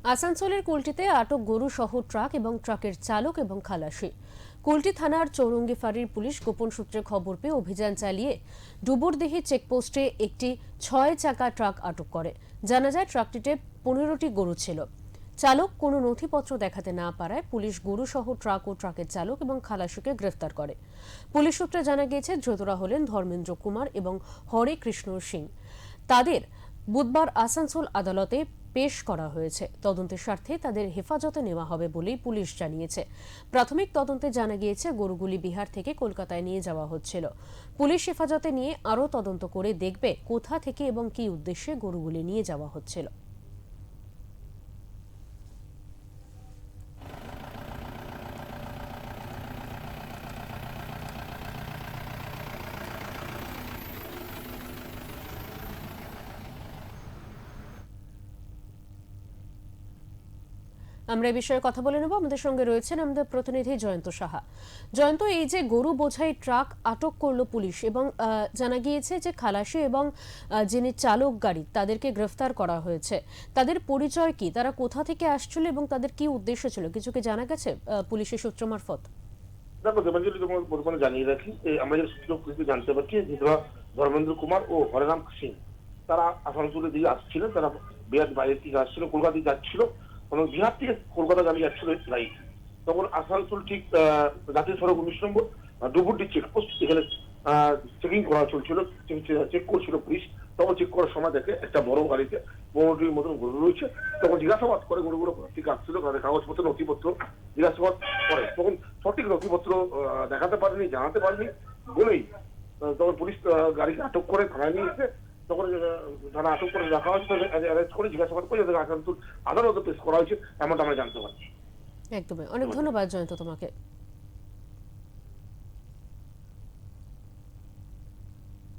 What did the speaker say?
আসানসোলের কুলটিতে আটক গরু সহ ট্রাক এবং ট্রাকের চালক এবং খালাসি। কুলটি থানার চৌরঙ্গি ফাঁড়ির পুলিশ গোপন সূত্রে খবর পেয়ে অভিযান চালিয়ে ডুবুরদিহি চেকপোস্টে একটি ৬ চাকা ট্রাক আটক করে। জানা যায় ট্রাকটিতে ১৫টি গরু ছিল। চালক কোনো নথিপত্র দেখাতে না পারায় পুলিশ গরু সহ ট্রাক ও ট্রাকের চালক এবং খালাসিকে গ্রেফতার করে। পুলিশ সূত্রে জানা গিয়েছে ধৃতরা হলেন ধর্মেন্দ্র কুমার এবং হরে কৃষ্ণ সিং। তাদের বুধবার আসানসোল আদালতে পেশ করা হয়েছে। তদন্তের স্বার্থে তাদের হেফাজতে নেওয়া হবে বলেই পুলিশ জানিয়েছে। প্রাথমিক তদন্তে জানা গিয়েছে গরুগুলি বিহার থেকে কলকাতায় নিয়ে যাওয়া হচ্ছিল। পুলিশ হেফাজতে নিয়ে আরও তদন্ত করে দেখবে কোথা থেকে এবং কী উদ্দেশ্যে গরুগুলি নিয়ে যাওয়া হচ্ছিল। আমরা এই বিষয়ে কথা বলে নেব। আমাদের সঙ্গে রয়েছেন আমাদের প্রতিনিধি জয়ন্ত সাহা। জয়ন্ত, এই যে গরু বোঝাই ট্রাক আটক করলো পুলিশ এবং জানা গিয়েছে যে খালাসি এবং যিনি চালক গাড়ি তাদেরকে গ্রেফতার করা হয়েছে, তাদের পরিচয় কি, তারা কোথা থেকে আসছিল এবং তাদের কি উদ্দেশ্য ছিল, কিছু কি জানা গেছে পুলিশের সূত্র মারফত? দেখো দেবাঞ্জলি, তোমার প্রথমে জানিয়ে রাখি, আমরা যে সূত্র পুলিশকে জানতে পারছি ধৃতরা ধর্মেন্দ্র কুমার ও হরেরাম সিং তারা আসানসোলের দিকে আসছিলেন। তারা বিহার বাইরের থেকে আসছিল, কলকাতা দিকে যাচ্ছিল, এবং বিহার থেকে কলকাতা গাড়ি যাচ্ছিল রাইট। তখন আসানসোল ঠিক জাতীয় সড়ক ১৯ নম্বর ডুবুরডি চেকপোস্ট, এখানে চেকিং করা চলছিল, চেক করছিল পুলিশ। তখন চেক করার সময় দেখে একটা বড় গাড়িতে ১৫টির মতন গরু রয়েছে। তখন জিজ্ঞাসাবাদ করে গরুগুলো ঠিক আসছিল, তাদের কাগজপত্র নথিপত্র জিজ্ঞাসাবাদ করে। তখন সঠিক নথিপত্র দেখাতে পারেনি, জানাতে পারেনি বলেই তখন পুলিশ গাড়িকে আটক করে থানায় নিয়ে এসে তখন থানা আটক করে রাখা হয়েছে, অ্যারেস্ট করে জিজ্ঞাসাবাদ করে যাদের আসানসোল আদালতে পেশ করা হয়েছে, এমনটা আমরা জানতে পারছি। একদমই, অনেক ধন্যবাদ জয়ন্ত তোমাকে।